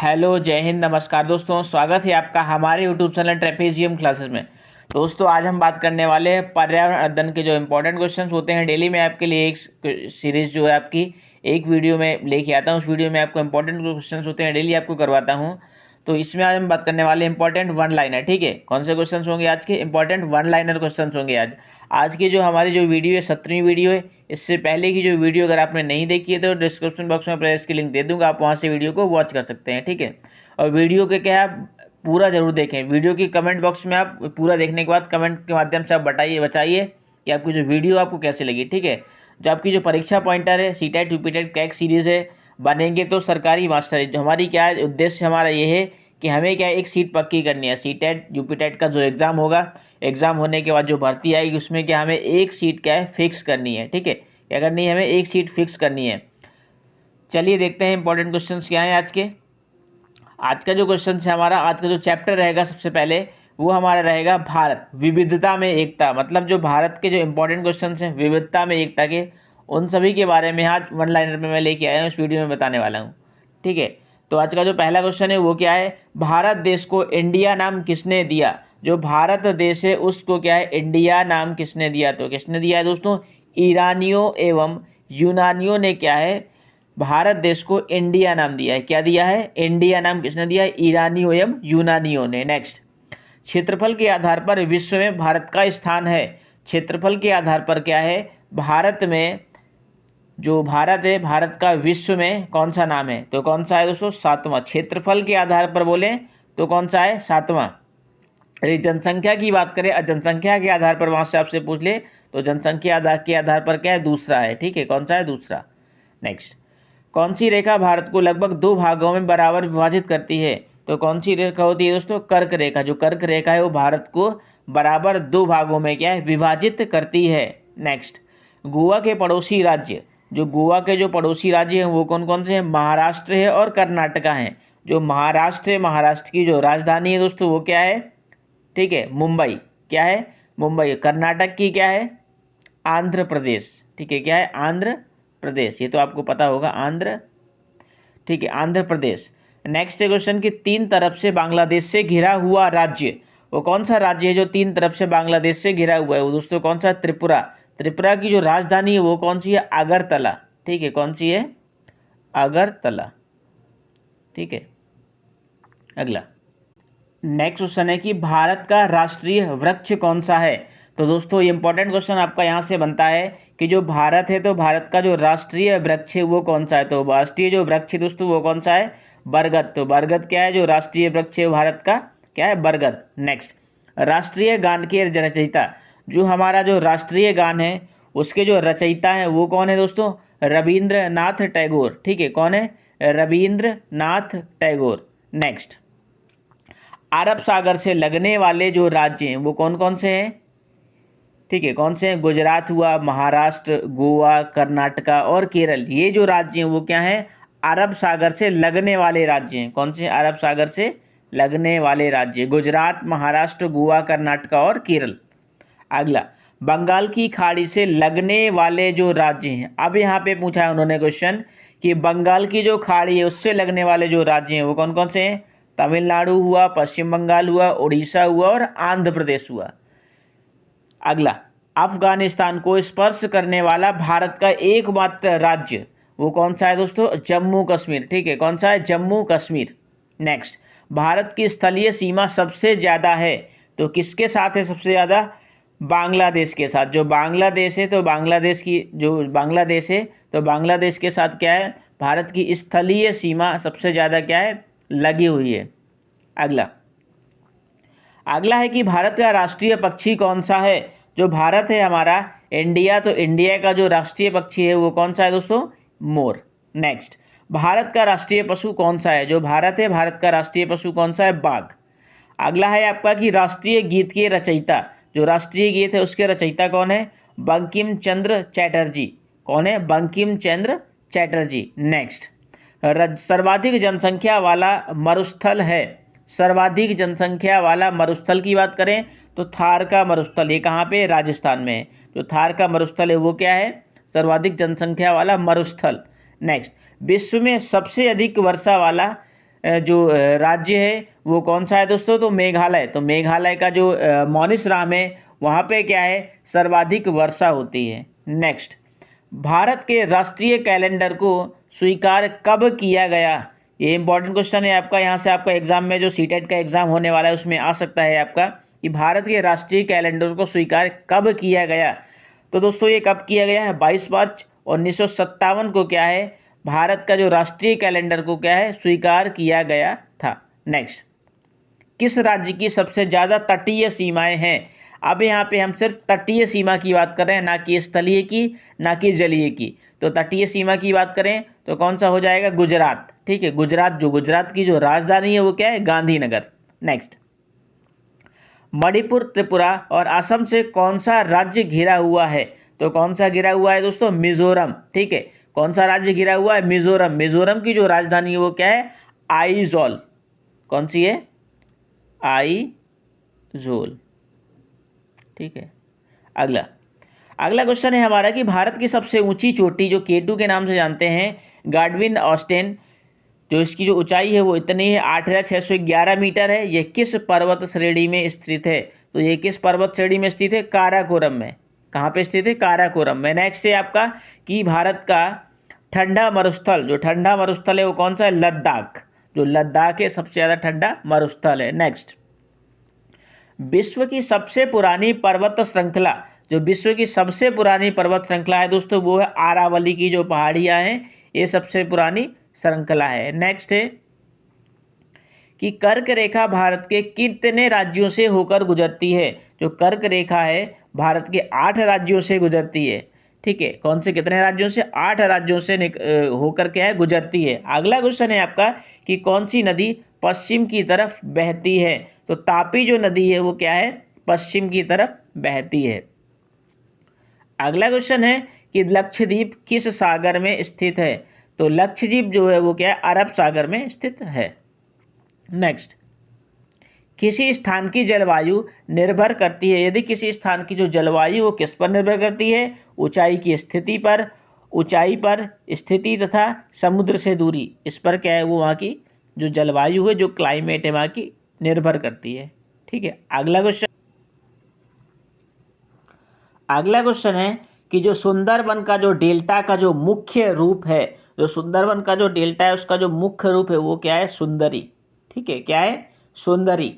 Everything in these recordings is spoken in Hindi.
हेलो, जय हिंद, नमस्कार दोस्तों। स्वागत है आपका हमारे यूट्यूब चैनल ट्रेपेजियम क्लासेस में। दोस्तों, आज हम बात करने वाले हैं पर्यावरण अध्ययन के जो इंपॉर्टेंट क्वेश्चंस होते हैं। डेली मैं आपके लिए एक सीरीज जो है आपकी एक वीडियो में लेके आता हूँ। उस वीडियो में आपको इंपॉर्टेंट क्वेश्चंस होते हैं, डेली आपको करवाता हूँ। तो इसमें आज हम बात करने वाले इंपॉर्टेंट वन लाइनर। ठीक है, कौन से क्वेश्चंस होंगे आज के? इंपॉर्टेंट वन लाइनर क्वेश्चंस होंगे आज की जो हमारी जो वीडियो है 17वीं वीडियो है। इससे पहले की जो वीडियो अगर आपने नहीं देखी है तो डिस्क्रिप्शन बॉक्स में प्लेलिस्ट की लिंक दे दूंगा, आप वहाँ से वीडियो को वॉच कर सकते हैं। ठीक है, और वीडियो के क्या आप पूरा जरूर देखें। वीडियो की कमेंट बॉक्स में आप पूरा देखने के बाद कमेंट के माध्यम से आप बताइए कि आपकी जो वीडियो आपको कैसे लगी। ठीक है, जो आपकी जो परीक्षा पॉइंटर है सीटेट यूपीटेट क्रैक सीरीज है, बनेंगे तो सरकारी मास्टर है। जो हमारी क्या है उद्देश्य हमारा ये है कि हमें क्या एक सीट पक्की करनी है। सीटेट यूपीटेट का जो एग्ज़ाम होगा, एग्ज़ाम होने के बाद जो भर्ती आएगी उसमें क्या हमें एक सीट क्या है फिक्स करनी है। ठीक है, क्या करनी है? हमें एक सीट फिक्स करनी है। चलिए देखते हैं इंपॉर्टेंट क्वेश्चन क्या है आज के। आज का जो क्वेश्चन है हमारा, आज का जो चैप्टर रहेगा सबसे पहले वो हमारा रहेगा भारत विविधता में एकता। मतलब जो भारत के जो इंपॉर्टेंट क्वेश्चन हैं विविधता में एकता के, उन सभी के बारे में आज वन लाइनर में मैं लेके आया हूँ, इस वीडियो में बताने वाला हूँ। ठीक है, तो आज का जो पहला क्वेश्चन है वो क्या है? भारत देश को इंडिया नाम किसने दिया? जो भारत देश है उसको क्या है इंडिया नाम किसने दिया? तो किसने दिया है दोस्तों? ईरानियों एवं यूनानियों ने क्या है भारत देश को इंडिया नाम दिया है। क्या दिया है? इंडिया नाम किसने दिया है? ईरानियों एवं यूनानियों ने। नेक्स्ट, क्षेत्रफल के आधार पर विश्व में भारत का स्थान है। क्षेत्रफल के आधार पर क्या है भारत में, जो भारत है भारत का विश्व में कौन सा नाम है? तो कौन सा है दोस्तों? सातवां। क्षेत्रफल के आधार पर बोले तो कौन सा है? सातवां। यदि जनसंख्या की बात करें, जनसंख्या के आधार पर वहां से आपसे पूछ ले तो जनसंख्या के आधार पर क्या है? दूसरा है। ठीक है, कौन सा है? दूसरा। नेक्स्ट, कौन सी रेखा भारत को लगभग दो भागों में बराबर विभाजित करती है? तो कौन सी रेखा होती है दोस्तों? कर्क रेखा। जो कर्क रेखा है वो भारत को बराबर दो भागों में क्या है विभाजित करती है। नेक्स्ट, गोवा के पड़ोसी राज्य, जो गोवा के जो पड़ोसी राज्य हैं वो कौन कौन से हैं? महाराष्ट्र है और कर्नाटका है। जो महाराष्ट्र है, महाराष्ट्र की जो राजधानी है दोस्तों वो क्या है? ठीक है, मुंबई। क्या है? मुंबई। कर्नाटक की क्या है? आंध्र प्रदेश। ठीक है, क्या है? आंध्र प्रदेश। ये तो आपको पता होगा, आंध्र। ठीक है, आंध्र प्रदेश। नेक्स्ट क्वेश्चन कि तीन तरफ से बांग्लादेश से घिरा हुआ राज्य, वो कौन सा राज्य है जो तीन तरफ से बांग्लादेश से घिरा हुआ है? वो दोस्तों कौन सा? त्रिपुरा। त्रिपुरा की जो राजधानी है वो कौन सी है? अगरतला। ठीक है, कौन सी है? अगरतला। ठीक है, अगला नेक्स्ट क्वेश्चन है कि भारत का राष्ट्रीय वृक्ष कौन सा है? तो दोस्तों ये इंपॉर्टेंट क्वेश्चन आपका यहाँ से बनता है कि जो भारत है तो भारत का जो राष्ट्रीय वृक्ष है वो कौन सा है? तो राष्ट्रीय जो वृक्ष है दोस्तों वो कौन सा है? बरगद। तो बरगद क्या है? जो राष्ट्रीय वृक्ष है भारत का क्या है? बरगद। नेक्स्ट, राष्ट्रीय गान के रचयिता, जो हमारा जो राष्ट्रीय गान है उसके जो रचयिता है वो कौन है दोस्तों? रविंद्रनाथ टैगोर। ठीक है, कौन है? रविंद्रनाथ टैगोर। नेक्स्ट, अरब सागर से लगने वाले जो राज्य हैं वो कौन कौन से हैं? ठीक है, कौन से हैं? गुजरात हुआ, महाराष्ट्र, गोवा, कर्नाटका और केरल। ये जो राज्य हैं वो क्या हैं? अरब सागर से लगने वाले राज्य हैं। कौन से? अरब सागर से लगने वाले राज्य, गुजरात, महाराष्ट्र, गोवा, कर्नाटका और केरल। अगला, बंगाल की खाड़ी से लगने वाले जो राज्य हैं। अब यहाँ पे पूछा है उन्होंने क्वेश्चन कि बंगाल की जो खाड़ी है उससे लगने वाले जो राज्य हैं वो कौन कौन से हैं? तमिलनाडु हुआ, पश्चिम बंगाल हुआ, उड़ीसा हुआ और आंध्र प्रदेश हुआ। अगला, अफगानिस्तान को स्पर्श करने वाला भारत का एकमात्र राज्य वो कौन सा है दोस्तों? जम्मू कश्मीर। ठीक है, कौन सा है? जम्मू कश्मीर। नेक्स्ट, भारत की स्थलीय सीमा सबसे ज़्यादा है तो किसके साथ है सबसे ज़्यादा? बांग्लादेश के साथ। जो बांग्लादेश है तो बांग्लादेश की जो बांग्लादेश है तो बांग्लादेश के साथ क्या है? भारत की स्थलीय सीमा सबसे ज़्यादा क्या है? लगी हुई है। अगला, अगला है कि भारत का राष्ट्रीय पक्षी कौन सा है? जो भारत है हमारा इंडिया, तो इंडिया का जो राष्ट्रीय पक्षी है वो कौन सा है दोस्तों? मोर। नेक्स्ट, भारत का राष्ट्रीय पशु कौन सा है? जो भारत है भारत का राष्ट्रीय पशु कौन सा है? बाघ। अगला है आपका कि राष्ट्रीय गीत के रचयिता, जो राष्ट्रीय गीत है उसके रचयिता कौन है? बंकिम चंद्र चैटर्जी। कौन है? बंकिम चंद्र चैटर्जी। नेक्स्ट, सर्वाधिक जनसंख्या वाला मरुस्थल है। सर्वाधिक जनसंख्या वाला मरुस्थल की बात करें तो थार का मरुस्थल, ये कहाँ पे? राजस्थान में है। जो थार का मरुस्थल है वो क्या है? सर्वाधिक जनसंख्या वाला मरुस्थल। नेक्स्ट, विश्व में सबसे अधिक वर्षा वाला जो राज्य है वो कौन सा है दोस्तों, तो मेघालय। तो मेघालय का जो मौसिनराम है वहाँ पे क्या है, सर्वाधिक वर्षा होती है। नेक्स्ट, भारत के राष्ट्रीय कैलेंडर को स्वीकार कब किया गया? ये इंपॉर्टेंट क्वेश्चन है आपका, यहाँ से आपका एग्जाम में जो सीटेट का एग्जाम होने वाला है उसमें आ सकता है आपका कि भारत के राष्ट्रीय कैलेंडर को स्वीकार कब किया गया। तो दोस्तों ये कब किया गया है, 22 मार्च 1957 को क्या है, भारत का जो राष्ट्रीय कैलेंडर को क्या है, स्वीकार किया गया था। नेक्स्ट, किस राज्य की सबसे ज़्यादा तटीय सीमाएं हैं? अब यहाँ पे हम सिर्फ तटीय सीमा की बात कर रहे हैं, ना कि स्थलीय की, ना कि जलीय की। तो तटीय सीमा की बात करें तो कौन सा हो जाएगा, गुजरात। ठीक है, गुजरात की जो राजधानी है वो क्या है, गांधीनगर। नेक्स्ट, मणिपुर, त्रिपुरा और असम से कौन सा राज्य घिरा हुआ है? तो कौन सा घिरा हुआ है दोस्तों, मिजोरम। ठीक है, कौन सा राज्य घिरा हुआ है, मिजोरम। मिजोरम की जो राजधानी है वो क्या है, आइजोल। कौन सी है, आइजोल। ठीक है, अगला क्वेश्चन है हमारा कि भारत की सबसे ऊंची चोटी जो केटू के नाम से जानते हैं, गाडविन ऑस्टेन, जो इसकी जो ऊंचाई है वो इतनी है 8611 मीटर है। ये किस पर्वत श्रेणी में स्थित है? तो ये किस पर्वत श्रेणी में स्थित है, काराकोरम में। कहाँ पे स्थित है, काराकोरम में। नेक्स्ट है आपका कि भारत का ठंडा मरुस्थल, जो ठंडा मरुस्थल है वो कौन सा है, लद्दाख। जो लद्दाख है सबसे ज़्यादा ठंडा मरुस्थल है। नेक्स्ट, विश्व की सबसे पुरानी पर्वत श्रृंखला, जो विश्व की सबसे पुरानी पर्वत श्रृंखला है दोस्तों वो है आरावली की जो पहाड़ियाँ हैं, ये सबसे पुरानी श्रृंखला है। नेक्स्ट है कि कर्क रेखा भारत के कितने राज्यों से होकर गुजरती है? जो कर्क रेखा है भारत के 8 राज्यों से गुजरती है। ठीक है, कौन से कितने राज्यों से, 8 राज्यों से होकर क्या है, गुजरती है। अगला क्वेश्चन है आपका कि कौन सी नदी पश्चिम की तरफ बहती है? तो तापी जो नदी है वो क्या है, पश्चिम की तरफ बहती है। अगला क्वेश्चन है कि लक्षद्वीप किस सागर में स्थित है? तो लक्षद्वीप जो है वो क्या है, अरब सागर में स्थित है। नेक्स्ट, किसी स्थान की जलवायु निर्भर करती है, यदि किसी स्थान की जो जलवायु वो किस पर निर्भर करती है, ऊंचाई की स्थिति पर, ऊंचाई पर स्थिति तथा समुद्र से दूरी, इस पर क्या है वो वहाँ की जो जलवायु है, जो क्लाइमेट है वहाँ की निर्भर करती है। ठीक है, अगला क्वेश्चन है कि जो सुंदरबन का जो डेल्टा का जो मुख्य रूप है, जो सुंदरबन का जो डेल्टा है उसका जो मुख्य रूप है वो क्या है, सुंदरी। ठीक है, क्या है, सुंदरी।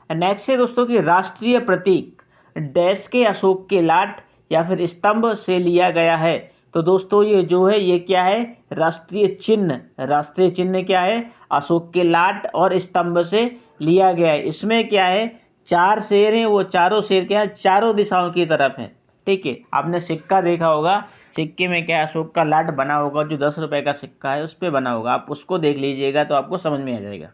नेक्स्ट है दोस्तों कि राष्ट्रीय प्रतीक डैश के अशोक के लाट या फिर स्तंभ से लिया गया है। तो दोस्तों ये जो है ये क्या है, राष्ट्रीय चिन्ह। राष्ट्रीय चिन्ह क्या है, अशोक के लाट और स्तंभ से लिया गया है। इसमें क्या है, 4 शेर हैं, वो चारों शेर क्या है, चारों दिशाओं की तरफ हैं। ठीक है, आपने सिक्का देखा होगा, सिक्के में क्या अशोक का लाट बना होगा, जो 10 रुपए का सिक्का है उस पर बना होगा, आप उसको देख लीजिएगा तो आपको समझ में आ जाएगा।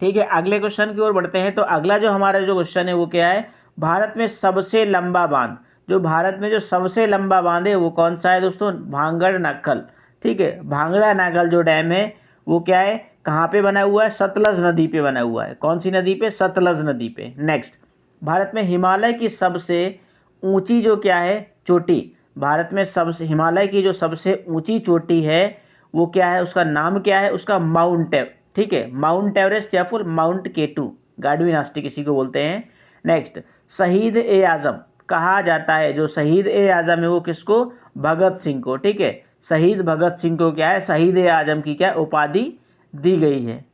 ठीक है, अगले क्वेश्चन की ओर बढ़ते हैं। तो अगला जो हमारा जो क्वेश्चन है वो क्या है, भारत में सबसे लंबा बांध, जो भारत में जो सबसे लंबा बांध है वो कौन सा है दोस्तों, भांगड़ नाकल। ठीक है, भांगड़ा नाकल जो डैम है वो क्या है, कहाँ पे बना हुआ है, सतलज नदी पे बना हुआ है। कौन सी नदी पे, सतलज नदी पे। नेक्स्ट, भारत में हिमालय की सबसे ऊंची जो क्या है, चोटी, भारत में सबसे हिमालय की जो सबसे ऊंची चोटी है वो क्या है, उसका नाम क्या है, उसका माउंट है। ठीक है, माउंट एवरेस्ट या फिर माउंट केटू, गार्डविन आस्टी किसी को बोलते हैं। नेक्स्ट, शहीद ए आजम कहा जाता है, जो शहीद ए आजम है वो किसको, भगत सिंह को। ठीक है, शहीद भगत सिंह को क्या है, शहीद ए आजम की क्या उपाधि दी गई है।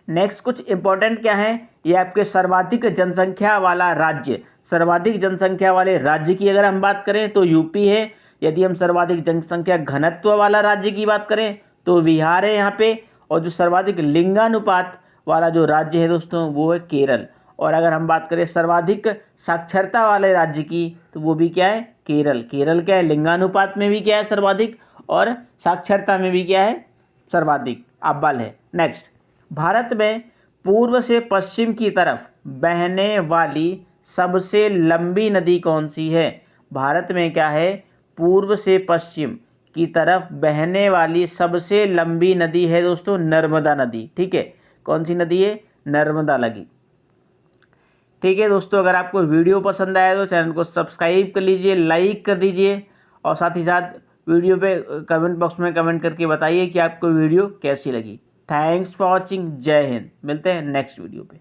नेक्स्ट कुछ इंपॉर्टेंट क्या है, ये आपके सर्वाधिक जनसंख्या वाला राज्य, सर्वाधिक जनसंख्या वाले राज्य की अगर हम बात करें तो यूपी है। यदि हम सर्वाधिक जनसंख्या घनत्व वाला राज्य की बात करें तो बिहार है यहाँ पे। और जो सर्वाधिक लिंगानुपात वाला जो राज्य है दोस्तों वो है केरल। और अगर हम बात करें सर्वाधिक साक्षरता वाले राज्य की तो वो भी क्या है, केरल। केरल क्या है, लिंगानुपात में भी क्या है सर्वाधिक, और साक्षरता में भी क्या है सर्वाधिक, अव्वल है। नेक्स्ट, भारत में पूर्व से पश्चिम की तरफ बहने वाली सबसे लंबी नदी कौन सी है? भारत में क्या है, पूर्व से पश्चिम की तरफ बहने वाली सबसे लंबी नदी है दोस्तों, नर्मदा नदी। ठीक है, कौन सी नदी है, नर्मदा नदी। ठीक है दोस्तों, अगर आपको वीडियो पसंद आया तो चैनल को सब्सक्राइब कर लीजिए, लाइक कर दीजिए और साथ ही साथ वीडियो पे कमेंट बॉक्स में कमेंट करके बताइए कि आपको वीडियो कैसी लगी। Thanks for watching. जय हिंद। मिलते हैं नेक्स्ट वीडियो पे।